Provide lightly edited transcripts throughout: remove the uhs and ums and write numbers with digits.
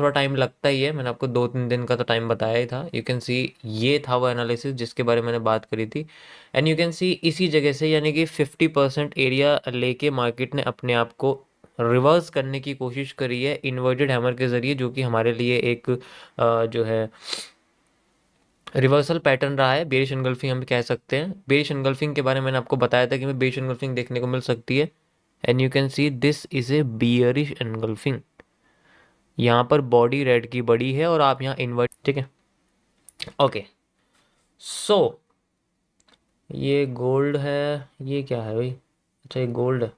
थोड़ा टाइम लगता ही है, मैंने आपको 2-3 दिन का तो टाइम बताया ही था। यू कैन सी ये था वो एनालिसिस जिसके बारे में मैंने बात करी थी। एंड यू कैन सी इसी जगह से यानी कि 50% एरिया लेके मार्केट ने अपने आप को रिवर्स करने की कोशिश करी है इन्वर्टेड हैमर के ज़रिए, जो कि हमारे लिए एक जो है रिवर्सल पैटर्न रहा है। बेरिश एनगल्फिंग हम कह सकते हैं। बेरिश एनगल्फिंग के बारे में मैंने आपको बताया था कि हमें बेरिश एनगल्फिंग देखने को मिल सकती है। And you can see this is a bearish engulfing. यहाँ पर बॉडी रेड की बड़ी है और आप यहाँ इन्वर्ट, ठीक है। ओके, सो ये गोल्ड है, ये क्या है भाई? अच्छा, ये गोल्ड है।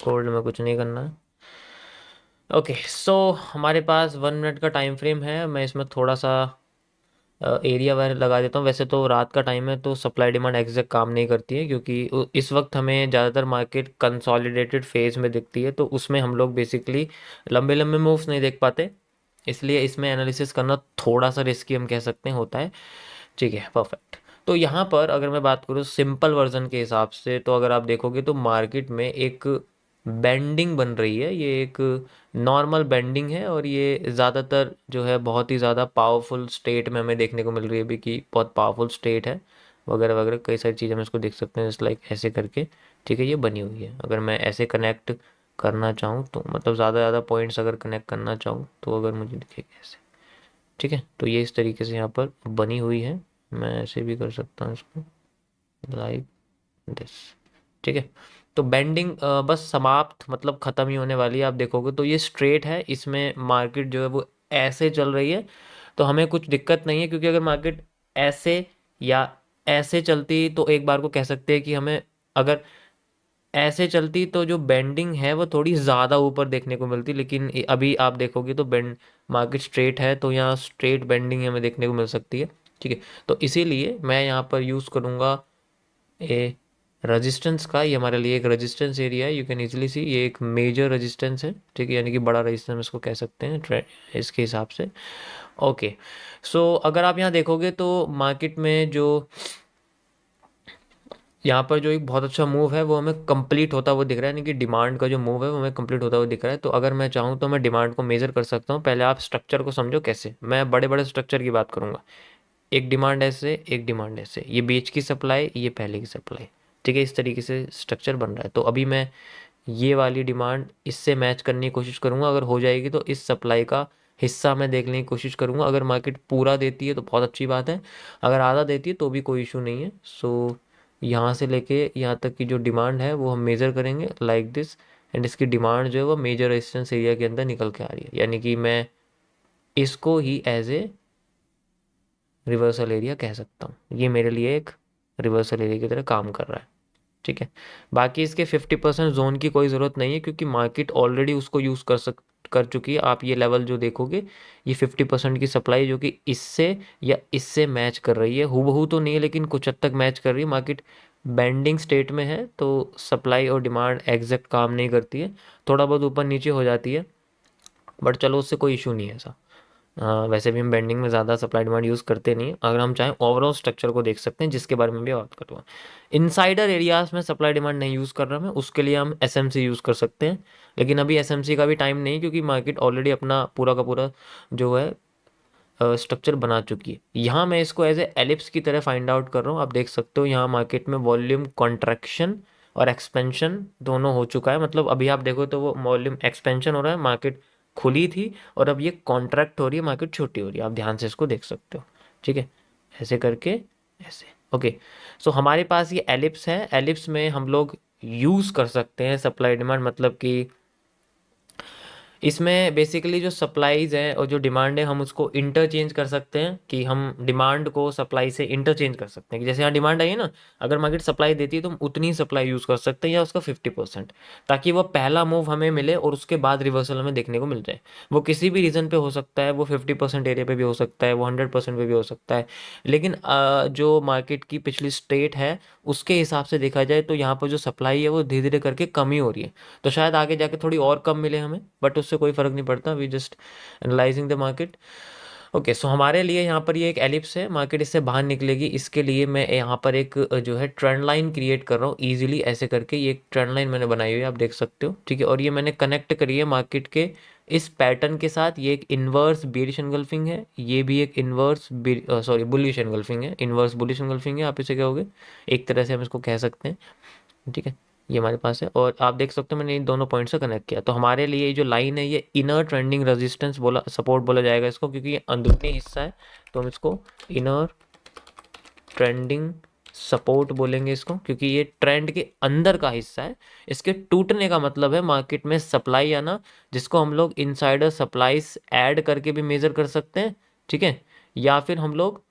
गोल्ड में कुछ नहीं करना है। ओके, सो हमारे पास 1 मिनट का टाइम फ्रेम है। मैं इसमें थोड़ा सा एरिया वायर लगा देता हूँ। वैसे तो रात का टाइम है तो सप्लाई डिमांड एग्जैक्ट काम नहीं करती है, क्योंकि इस वक्त हमें ज़्यादातर मार्केट कंसोलिडेटेड फेज में दिखती है, तो उसमें हम लोग बेसिकली लंबे लंबे मूव्स नहीं देख पाते। इसलिए इसमें एनालिसिस करना थोड़ा सा रिस्की हम कह सकते हैं होता है। ठीक है, परफेक्ट। तो यहाँ पर अगर मैं बात करूँ सिंपल वर्जन के हिसाब से, तो अगर आप देखोगे तो मार्केट में एक बेंडिंग बन रही है। ये एक नॉर्मल बेंडिंग है और ये ज़्यादातर जो है बहुत ही ज़्यादा पावरफुल स्टेट में हमें देखने को मिल रही है अभी, कि बहुत पावरफुल स्टेट है वगैरह वगैरह। कई सारी चीज़ें हम इसको देख सकते हैं, जस्ट लाइक ऐसे करके। ठीक है, ये बनी हुई है। अगर मैं ऐसे कनेक्ट करना चाहूँ तो मतलब ज़्यादा पॉइंट्स अगर कनेक्ट करना चाहूँ तो अगर मुझे दिखेगा ऐसे, ठीक है। तो ये इस तरीके से यहाँ पर बनी हुई है। मैं ऐसे भी कर सकता हूँ इसको, लाइक दिस। ठीक है, तो बेंडिंग बस समाप्त मतलब ख़त्म ही होने वाली है। आप देखोगे तो ये स्ट्रेट है, इसमें मार्केट जो है वो ऐसे चल रही है, तो हमें कुछ दिक्कत नहीं है। क्योंकि अगर मार्केट ऐसे या ऐसे चलती तो एक बार को कह सकते हैं कि हमें, अगर ऐसे चलती तो जो बेंडिंग है वो थोड़ी ज़्यादा ऊपर देखने को मिलती। लेकिन अभी आप देखोगे तो बेंड मार्केट स्ट्रेट है, तो यहाँ स्ट्रेट बेंडिंग हमें देखने को मिल सकती है। ठीक है, तो इसीलिए मैं यहाँ पर यूज़ करूँगा ए रेजिस्टेंस का। ये हमारे लिए एक रेजिस्टेंस एरिया है। यू कैन इजीली सी ये एक मेजर रेजिस्टेंस है, ठीक है, यानी कि बड़ा रेजिस्टेंस इसको कह सकते हैं इसके हिसाब से। ओके, सो अगर आप यहाँ देखोगे तो मार्केट में जो यहाँ पर जो एक बहुत अच्छा मूव है वो हमें कंप्लीट होता हुआ दिख रहा है, यानी कि डिमांड का जो मूव है वो हमें कंप्लीट होता हुआ दिख रहा है। तो अगर मैं चाहूँ तो मैं डिमांड को मेजर कर सकता हूँ। पहले आप स्ट्रक्चर को समझो कैसे। मैं बड़े बड़े स्ट्रक्चर की बात करूँगा। एक डिमांड ऐसे, एक डिमांड ऐसे, ये बीच की सप्लाई, ये पहले की सप्लाई। ठीक है, इस तरीके से स्ट्रक्चर बन रहा है। तो अभी मैं ये वाली डिमांड इससे मैच करने की कोशिश करूँगा। अगर हो जाएगी तो इस सप्लाई का हिस्सा मैं देखने की कोशिश करूँगा। अगर मार्केट पूरा देती है तो बहुत अच्छी बात है, अगर आधा देती है तो भी कोई इशू नहीं है। सो यहाँ से लेके यहाँ तक की जो डिमांड है वो हम मेज़र करेंगे लाइक दिस। एंड इसकी डिमांड जो है वो मेजर रेजिस्टेंस एरिया के अंदर निकल के आ रही है, यानी कि मैं इसको ही एज ए रिवर्सल एरिया कह सकता हूँ। ये मेरे लिए एक रिवर्सल एरिया की तरह काम कर रहा है। ठीक है, बाकी इसके 50% जोन की कोई ज़रूरत नहीं है, क्योंकि मार्केट ऑलरेडी उसको यूज़ कर चुकी है। आप ये लेवल जो देखोगे, ये 50% की सप्लाई जो कि इससे या इससे मैच कर रही है। हूबहू तो नहीं है लेकिन कुछ हद तक मैच कर रही है। मार्केट बेंडिंग स्टेट में है तो सप्लाई और डिमांड एग्जैक्ट काम नहीं करती है, थोड़ा बहुत ऊपर नीचे हो जाती है, बट चलो उससे कोई इशू नहीं है ऐसा। वैसे भी हम बेंडिंग में ज़्यादा सप्लाई डिमांड यूज़ करते नहीं हैं। अगर हम चाहें ओवरऑल स्ट्रक्चर को देख सकते हैं, जिसके बारे में भी बात करूँगा। इनसाइडर एरियाज में सप्लाई डिमांड नहीं यूज़ कर रहा मैं, उसके लिए हम एसएमसी यूज़ कर सकते हैं। लेकिन अभी एसएमसी का भी टाइम नहीं, क्योंकि मार्केट ऑलरेडी अपना पूरा का पूरा जो है स्ट्रक्चर बना चुकी है। यहाँ मैं इसको एज ए एलिप्स की तरह फाइंड आउट कर रहा हूँ। आप देख सकते हो यहाँ मार्केट में वॉल्यूम कॉन्ट्रैक्शन और एक्सपेंशन दोनों हो चुका है। मतलब अभी आप देखो तो वो वॉल्यूम एक्सपेंशन हो रहा है, मार्केट खुली थी, और अब ये कॉन्ट्रैक्ट हो रही है, मार्केट छोटी हो रही है। आप ध्यान से इसको देख सकते हो। ठीक है, ऐसे करके ऐसे। ओके, सो हमारे पास ये एलिप्स है। एलिप्स में हम लोग यूज़ कर सकते हैं सप्लाई डिमांड, मतलब कि इसमें बेसिकली जो सप्लाईज है और जो डिमांड है हम उसको इंटरचेंज कर सकते हैं, कि हम डिमांड को सप्लाई से इंटरचेंज कर सकते हैं। कि जैसे यहाँ डिमांड आई है ना, अगर मार्केट सप्लाई देती है तो हम उतनी सप्लाई यूज़ कर सकते हैं या उसका 50%, ताकि वो पहला मूव हमें मिले और उसके बाद रिवर्सल हमें देखने को मिल जाए। वो किसी भी रीज़न पे हो सकता है, वो 50% एरिया पे भी हो सकता है, वो 100% पे भी हो सकता है। लेकिन जो मार्केट की पिछली स्टेट है उसके हिसाब से देखा जाए तो यहाँ पर जो सप्लाई है वो धीरे धीरे करके कम ही हो रही है। तो शायद आगे जाके थोड़ी और कम मिले हमें, बट उससे कोई फ़र्क नहीं पड़ता। We just analysing the market. Okay, so हमारे लिए यहाँ पर ये एक एलिप्स है, मार्केट इससे बाहर निकलेगी। इसके लिए मैं यहाँ पर एक जो है ट्रेंड लाइन क्रिएट कर रहा हूँ ईजिली ऐसे करके। ये एक ट्रेंड लाइन मैंने बनाई हुई है, आप देख सकते हो। ठीक है, और ये मैंने कनेक्ट करी है मार्केट के इस पैटर्न के साथ ये एक इन्वर्स बेरिश एनगल्फिंग है, ये भी एक इन्वर्स बुलिश एनगल्फिंग है, इन्वर्स बुलिश एनगल्फिंग है, आप इसे कहोगे, एक तरह से हम इसको कह सकते हैं, ठीक है। ये हमारे पास है और आप देख सकते हो मैंने इन दोनों पॉइंट से कनेक्ट किया, तो हमारे लिए ये जो लाइन है ये इनर ट्रेंडिंग रेजिस्टेंस बोला, सपोर्ट बोला जाएगा इसको, क्योंकि ये अंदरूनी हिस्सा है, तो हम इसको इनर ट्रेंडिंग सपोर्ट बोलेंगे इसको, क्योंकि ये ट्रेंड के अंदर का हिस्सा है। इसके टूटने का मतलब है मार्केट में सप्लाई आना, जिसको हम लोग इनसाइडर सप्लाईज ऐड करके भी मेजर कर सकते हैं, ठीक है, या फिर हम लोग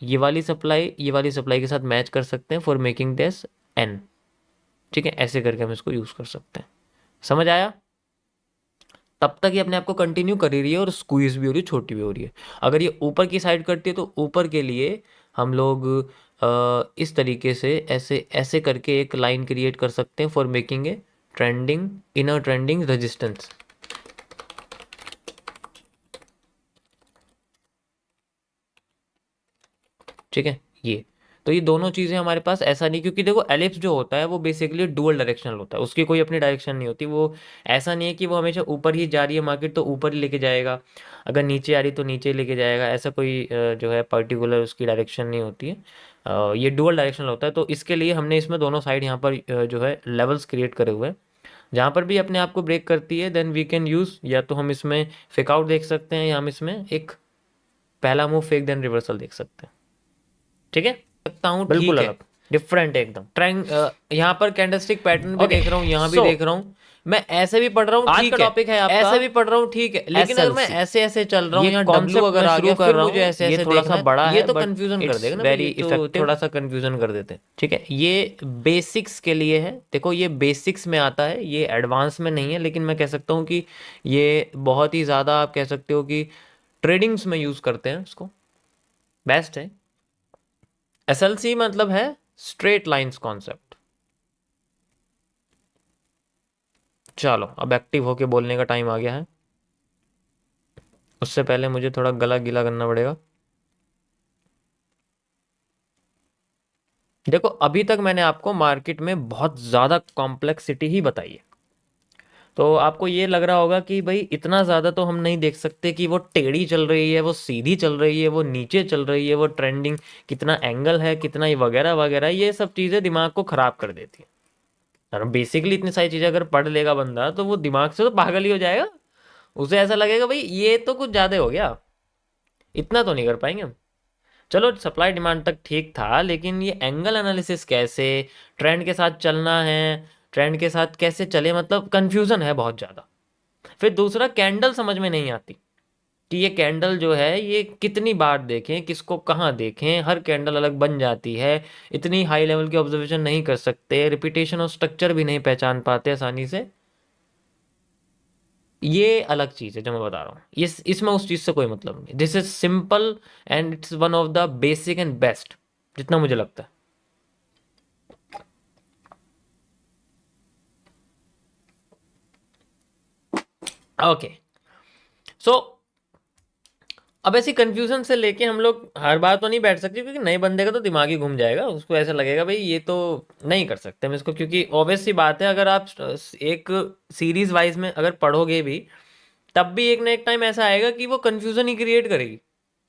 ये वाली सप्लाई के साथ मैच कर सकते हैं फॉर मेकिंग दिस एन, ठीक है, ऐसे करके हम इसको यूज कर सकते हैं। समझ आया? तब तक ये अपने आप को कंटिन्यू कर ही रही है और स्क्वीज भी हो रही है, छोटी भी हो रही है। अगर ये ऊपर की साइड करती है तो ऊपर के लिए हम लोग इस तरीके से ऐसे ऐसे करके एक लाइन क्रिएट कर सकते हैं for making a trending inner trending resistance, ठीक है। ये तो ये दोनों चीज़ें हमारे पास, ऐसा नहीं, क्योंकि देखो एलिप्स जो होता है वो बेसिकली डुअल डायरेक्शनल होता है, उसकी कोई अपनी डायरेक्शन नहीं होती, वो ऐसा नहीं है कि वो हमेशा ऊपर ही जा रही है मार्केट तो ऊपर ही लेके जाएगा, अगर नीचे आ रही तो नीचे लेके जाएगा, ऐसा कोई जो है पर्टिकुलर उसकी डायरेक्शन नहीं होती है। ये डुअल डायरेक्शनल होता है, तो इसके लिए हमने इसमें दोनों साइड यहाँ पर जो है लेवल्स क्रिएट करे हुए हैं, जहाँ पर भी अपने आप को ब्रेक करती है देन वी कैन यूज़, या तो हम इसमें फेक आउट देख सकते हैं, या हम इसमें एक पहला मूव फेक देन रिवर्सल देख सकते हैं, ठीक है। सकता हूँ, बिल्कुल अलग, डिफरेंट एकदम ट्रेंड। यहाँ पर कैंडलस्टिक पैटर्न भी देख रहा हूँ, यहाँ भी देख रहा हूँ, मैं ऐसे भी पढ़ रहा हूँ, ठीक है, टॉपिक है आपका, ऐसे भी पढ़ रहा हूँ, ठीक है, लेकिन अगर मैं ऐसे ऐसे चल रहा हूँ, यहाँ डब्ल्यू अगर आ गया फिर मुझे ऐसे ऐसे थोड़ा सा बड़ा है, ये तो कंफ्यूजन कर देगा ना, वेरी इफेक्टिव, थोड़ा सा कंफ्यूजन कर देते हैं, ठीक है। ये बेसिक्स के लिए है, देखो ये बेसिक्स में आता है, ये एडवांस में नहीं है, लेकिन मैं कह सकता हूँ कि ये बहुत ही ज़्यादा, आप कह सकते हो कि ट्रेडिंग्स में यूज़ करते हैं इसको, बेस्ट है। एसएलसी मतलब है स्ट्रेट लाइंस कॉन्सेप्ट। चलो अब एक्टिव होके बोलने का टाइम आ गया है, उससे पहले मुझे थोड़ा गला गीला करना पड़ेगा। देखो अभी तक मैंने आपको मार्केट में बहुत ज़्यादा कॉम्प्लेक्सिटी ही बताई है, तो आपको ये लग रहा होगा कि भाई इतना ज़्यादा तो हम नहीं देख सकते कि वो टेढ़ी चल रही है, वो सीधी चल रही है, वो नीचे चल रही है, वो ट्रेंडिंग कितना एंगल है, कितना ये वगैरह वगैरह, ये सब चीज़ें दिमाग को ख़राब कर देती है। और बेसिकली इतनी सारी चीज़ें अगर पढ़ लेगा बंदा तो वो दिमाग से तो पागल ही हो जाएगा, उसे ऐसा लगेगा भाई ये तो कुछ ज़्यादा हो गया, इतना तो नहीं कर पाएंगे हम। चलो सप्लाई डिमांड तक ठीक था, लेकिन ये एंगल एनालिसिस कैसे, ट्रेंड के साथ चलना है, ट्रेंड के साथ कैसे चले, मतलब कंफ्यूजन है बहुत ज़्यादा। फिर दूसरा कैंडल समझ में नहीं आती कि ये कैंडल जो है ये कितनी बार देखें, किसको कहाँ देखें, हर कैंडल अलग बन जाती है, इतनी हाई लेवल की ऑब्जर्वेशन नहीं कर सकते, रिपीटेशन और स्ट्रक्चर भी नहीं पहचान पाते आसानी से। ये अलग चीज़ है जो मैं बता रहा हूँ, ये इसमें उस चीज़ से कोई मतलब नहीं, this is simple and it's one of the basic and best, जितना मुझे लगता है। ओके सो अब ऐसी कंफ्यूजन से लेके हम लोग हर बार तो नहीं बैठ सकते, क्योंकि नए बंदे का तो दिमाग ही घूम जाएगा, उसको ऐसा लगेगा भाई ये तो नहीं कर सकते हम इसको, क्योंकि ऑब्वियस सी बात है अगर आप एक सीरीज वाइज में अगर पढ़ोगे भी तब भी एक ना एक टाइम ऐसा आएगा कि वो कंफ्यूजन ही क्रिएट करेगी,